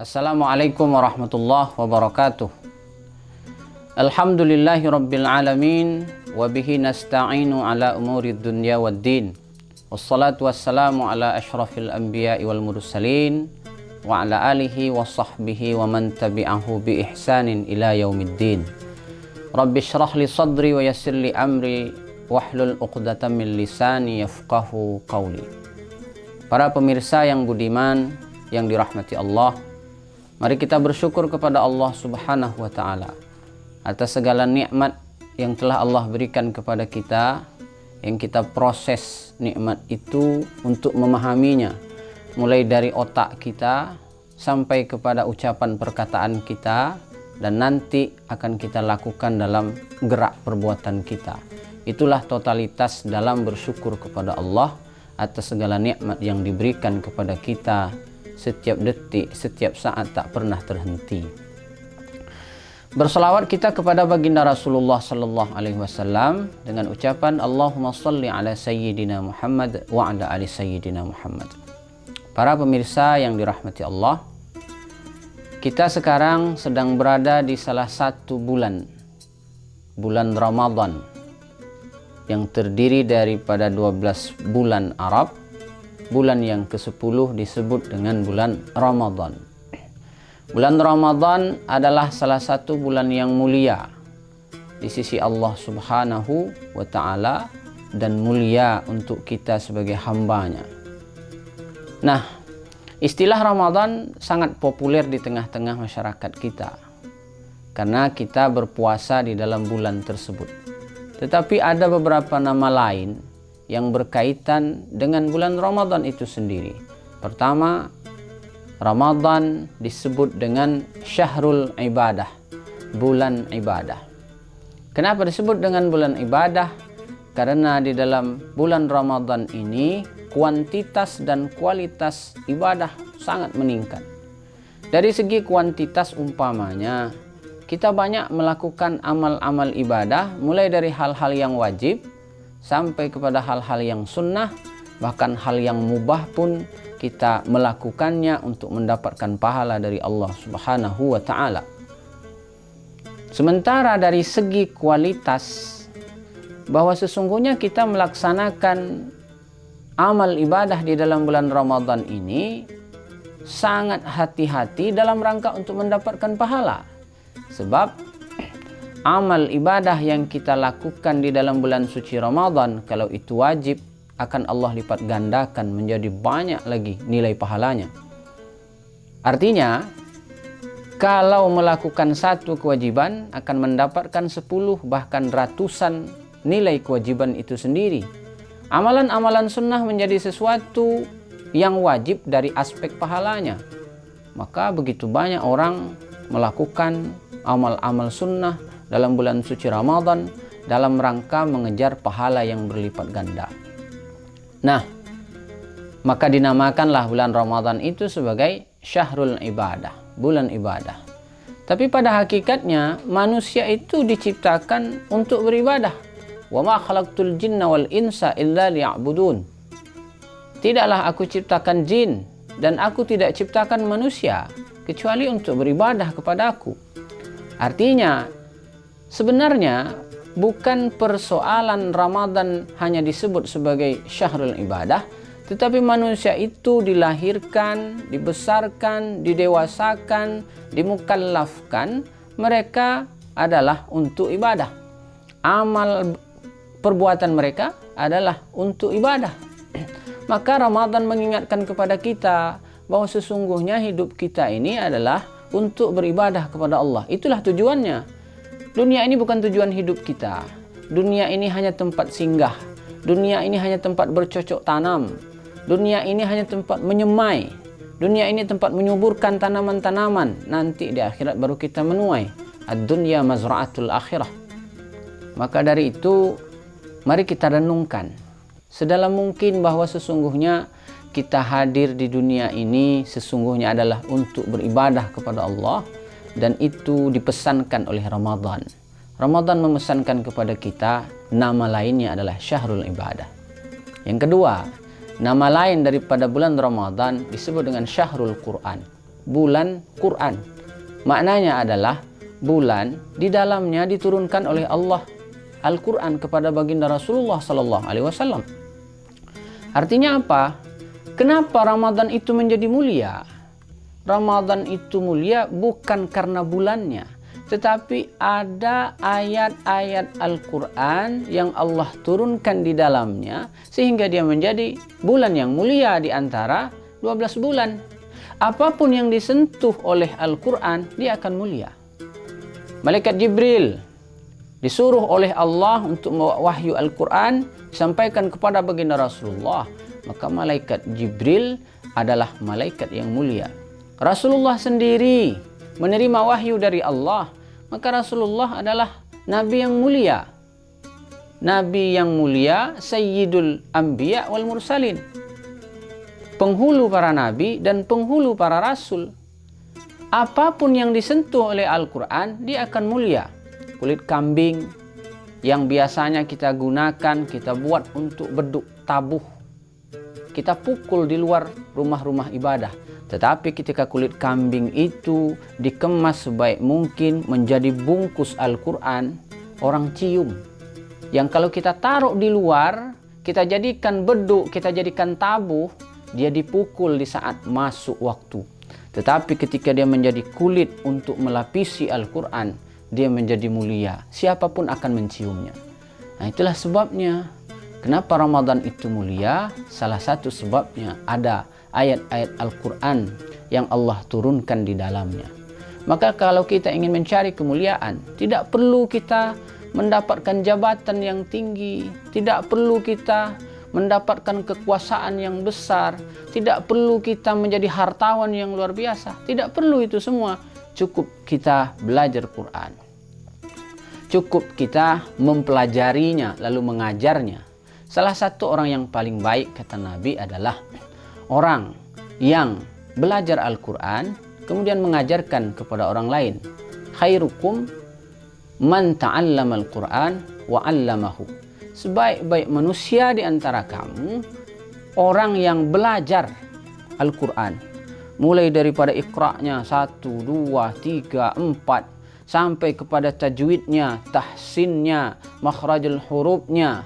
Assalamualaikum warahmatullahi wabarakatuh. Alhamdulillahi rabbil alamin wa bihi nasta'inu ala umurid dunya waddin. Wassalatu wassalamu ala asyrafil anbiya'i wal mursalin wa ala alihi wa sahbihi wa man tabi'ahu bi ihsanin ila yaumiddin. Rabbi syrah li sadri wa yassir li amri wahlul 'uqdatam min lisani yafqahu qawli. Para pemirsa yang budiman, yang dirahmati Allah, mari kita bersyukur kepada Allah Subhanahu wa Ta'ala atas segala nikmat yang telah Allah berikan kepada kita, yang kita proses nikmat itu untuk memahaminya, mulai dari otak kita sampai kepada ucapan perkataan kita, dan nanti akan kita lakukan dalam gerak perbuatan kita. Itulah totalitas dalam bersyukur kepada Allah atas segala nikmat yang diberikan kepada kita. Setiap detik, setiap saat tak pernah terhenti. Berselawat kita kepada baginda Rasulullah sallallahu alaihi wasallam dengan ucapan Allahumma shalli ala sayyidina Muhammad wa ala ali sayyidina Muhammad. Para pemirsa yang dirahmati Allah, kita sekarang sedang berada di salah satu bulan Ramadan yang terdiri daripada 12 bulan Arab. Bulan yang ke-10 disebut dengan bulan Ramadan. Bulan Ramadan adalah salah satu bulan yang mulia di sisi Allah Subhanahu wa Ta'ala dan mulia untuk kita sebagai hambanya. Nah, istilah Ramadan sangat populer di tengah-tengah masyarakat kita karena kita berpuasa di dalam bulan tersebut. Tetapi ada beberapa nama lain yang berkaitan dengan bulan Ramadan itu sendiri. Pertama, Ramadan disebut dengan Syahrul Ibadah, bulan ibadah. Kenapa disebut dengan bulan ibadah? Karena di dalam bulan Ramadan ini kuantitas dan kualitas ibadah sangat meningkat. Dari segi kuantitas umpamanya, kita banyak melakukan amal-amal ibadah, mulai dari hal-hal yang wajib sampai kepada hal-hal yang sunnah, bahkan hal yang mubah pun kita melakukannya untuk mendapatkan pahala dari Allah Subhanahu wa Ta'ala. Sementara dari segi kualitas, bahwa sesungguhnya kita melaksanakan amal ibadah di dalam bulan Ramadan ini sangat hati-hati dalam rangka untuk mendapatkan pahala. Sebab amal ibadah yang kita lakukan di dalam bulan suci Ramadan, kalau itu wajib, akan Allah lipat gandakan menjadi banyak lagi nilai pahalanya. Artinya, kalau melakukan satu kewajiban akan mendapatkan 10 bahkan ratusan nilai kewajiban itu sendiri. Amalan-amalan sunnah menjadi sesuatu yang wajib dari aspek pahalanya. Maka begitu banyak orang melakukan amal-amal sunnah dalam bulan suci Ramadan dalam rangka mengejar pahala yang berlipat ganda. Nah, maka dinamakanlah bulan Ramadan itu sebagai Syahrul Ibadah, bulan ibadah. Tapi pada hakikatnya manusia itu diciptakan untuk beribadah. Wa ma khalaqtul jinna wal insa illa liya'budun. Tidaklah aku ciptakan jin dan aku tidak ciptakan manusia kecuali untuk beribadah kepada aku. Artinya, sebenarnya bukan persoalan Ramadan hanya disebut sebagai Syahrul Ibadah, tetapi manusia itu dilahirkan, dibesarkan, didewasakan, dimukallafkan, mereka adalah untuk ibadah. Amal perbuatan mereka adalah untuk ibadah. Maka Ramadan mengingatkan kepada kita bahwa sesungguhnya hidup kita ini adalah untuk beribadah kepada Allah. Itulah tujuannya. Dunia ini bukan tujuan hidup kita. Dunia ini hanya tempat singgah. Dunia ini hanya tempat bercocok tanam. Dunia ini hanya tempat menyemai. Dunia ini tempat menyuburkan tanaman-tanaman. Nanti di akhirat baru kita menuai. Ad-dunya mazra'atul akhirah. Maka dari itu, mari kita renungkan sedalam mungkin bahwa sesungguhnya kita hadir di dunia ini sesungguhnya adalah untuk beribadah kepada Allah. Dan itu dipesankan oleh Ramadan. Ramadan memesankan kepada kita, nama lainnya adalah Syahrul Ibadah. Yang kedua, nama lain daripada bulan Ramadan disebut dengan Syahrul Quran, bulan Quran. Maknanya adalah bulan di dalamnya diturunkan oleh Allah Al-Quran kepada baginda Rasulullah Sallallahu Alaihi Wasallam. Artinya apa? Kenapa Ramadan itu menjadi mulia? Ramadan itu mulia bukan karena bulannya, tetapi ada ayat-ayat Al-Quran yang Allah turunkan di dalamnya sehingga dia menjadi bulan yang mulia di antara 12 bulan. Apapun yang disentuh oleh Al-Quran, dia akan mulia. Malaikat Jibril disuruh oleh Allah untuk membawa wahyu Al-Quran disampaikan kepada baginda Rasulullah. Maka malaikat Jibril adalah malaikat yang mulia. Rasulullah sendiri menerima wahyu dari Allah. Maka Rasulullah adalah Nabi yang mulia. Nabi yang mulia, Sayyidul Anbiya wal Mursalin. Penghulu para nabi dan penghulu para rasul. Apapun yang disentuh oleh Al-Quran, dia akan mulia. Kulit kambing yang biasanya kita gunakan, kita buat untuk beduk tabuh, kita pukul di luar rumah-rumah ibadah. Tetapi ketika kulit kambing itu dikemas sebaik mungkin menjadi bungkus Al-Quran, orang cium. Yang kalau kita taruh di luar, kita jadikan beduk, kita jadikan tabuh, dia dipukul di saat masuk waktu. Tetapi ketika dia menjadi kulit untuk melapisi Al-Quran, dia menjadi mulia. Siapapun akan menciumnya. Nah, itulah sebabnya kenapa Ramadan itu mulia. Salah satu sebabnya ada ayat-ayat Al-Quran yang Allah turunkan di dalamnya. Maka kalau kita ingin mencari kemuliaan, tidak perlu kita mendapatkan jabatan yang tinggi, tidak perlu kita mendapatkan kekuasaan yang besar, tidak perlu kita menjadi hartawan yang luar biasa, tidak perlu itu semua. Cukup kita belajar Quran, cukup kita mempelajarinya lalu mengajarnya. Salah satu orang yang paling baik kata Nabi adalah orang yang belajar Al-Quran kemudian mengajarkan kepada orang lain. Khairukum man ta'allama Al-Quran wa 'allamahu. Sebaik-baik manusia di antara kamu orang yang belajar Al-Quran, mulai daripada iqra'nya 1, 2, 3, 4 sampai kepada tajwidnya, tahsinnya, makhrajul hurufnya,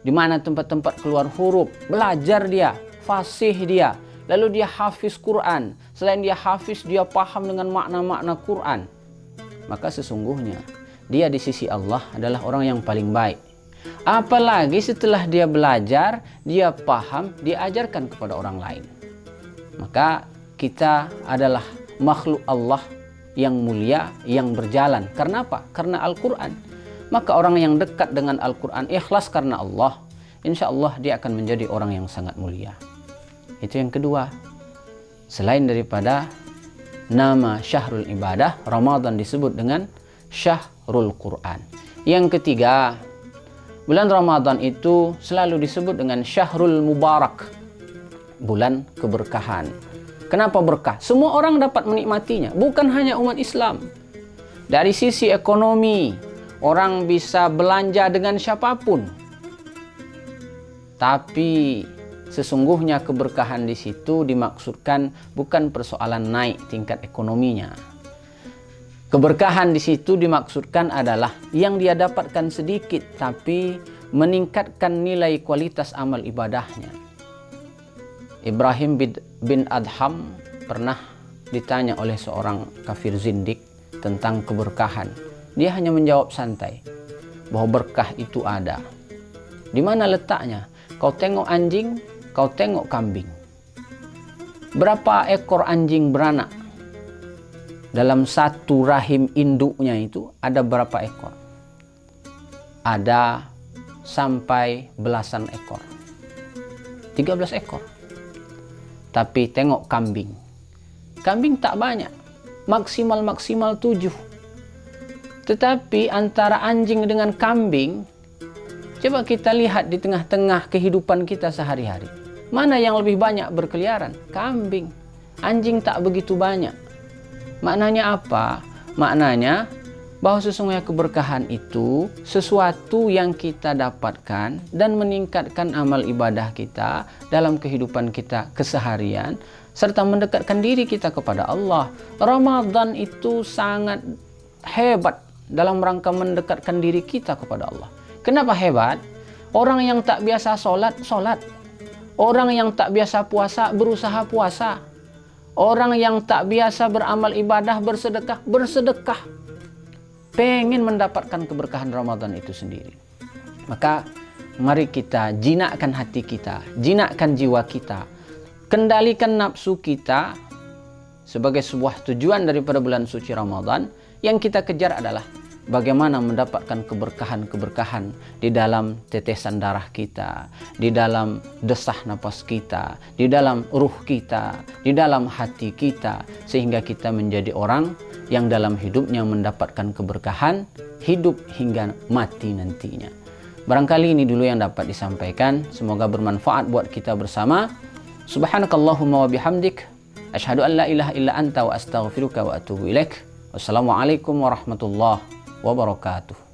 di mana tempat-tempat keluar huruf, belajar dia, fasih dia, lalu dia hafiz Quran. Selain dia hafiz, dia paham dengan makna-makna Quran. Maka sesungguhnya dia di sisi Allah adalah orang yang paling baik. Apalagi setelah dia belajar, dia paham, dia ajarkan kepada orang lain. Maka kita adalah makhluk Allah yang mulia, yang berjalan. Karena apa? Karena Al-Quran. Maka orang yang dekat dengan Al-Quran, ikhlas karena Allah, insya Allah dia akan menjadi orang yang sangat mulia. Itu yang kedua. Selain daripada nama Syahrul Ibadah, Ramadan disebut dengan Syahrul Quran. Yang ketiga, bulan Ramadan itu selalu disebut dengan Syahrul Mubarak, bulan keberkahan. Kenapa berkah? Semua orang dapat menikmatinya, bukan hanya umat Islam. Dari sisi ekonomi, orang bisa belanja dengan siapapun. Tapi sesungguhnya keberkahan di situ dimaksudkan bukan persoalan naik tingkat ekonominya. Keberkahan di situ dimaksudkan adalah yang dia dapatkan sedikit tapi meningkatkan nilai kualitas amal ibadahnya. Ibrahim bin Adham pernah ditanya oleh seorang kafir zindik tentang keberkahan. Dia hanya menjawab santai bahwa berkah itu ada. Di mana letaknya? Kau tengok anjing, kau tengok kambing. Berapa ekor anjing beranak? Dalam satu rahim induknya itu ada berapa ekor? Ada sampai belasan ekor. 13 ekor. Tapi tengok kambing. Kambing tak banyak. Maksimal 7. Tetapi antara anjing dengan kambing, coba kita lihat di tengah-tengah kehidupan kita sehari-hari. Mana yang lebih banyak berkeliaran? Kambing. Anjing tak begitu banyak. Maknanya apa? Maknanya bahwa sesungguhnya keberkahan itu sesuatu yang kita dapatkan dan meningkatkan amal ibadah kita dalam kehidupan kita keseharian serta mendekatkan diri kita kepada Allah. Ramadan itu sangat hebat dalam rangka mendekatkan diri kita kepada Allah. Kenapa hebat? Orang yang tak biasa sholat, sholat. Orang yang tak biasa puasa, berusaha puasa. Orang yang tak biasa beramal ibadah, bersedekah, bersedekah. Pengen mendapatkan keberkahan Ramadan itu sendiri. Maka mari kita jinakkan hati kita, jinakkan jiwa kita, kendalikan nafsu kita sebagai sebuah tujuan daripada bulan suci Ramadan. Yang kita kejar adalah bagaimana mendapatkan keberkahan-keberkahan di dalam tetesan darah kita, di dalam desah napas kita, di dalam ruh kita, di dalam hati kita, sehingga kita menjadi orang yang dalam hidupnya mendapatkan keberkahan hidup hingga mati nantinya. Barangkali ini dulu yang dapat disampaikan. Semoga bermanfaat buat kita bersama. Subhanakallahumma wa bihamdik, asyhadu an la ilaha illa anta wa astaghfiruka wa atubu ilaik. Wassalamualaikum warahmatullahi wabarakatuh.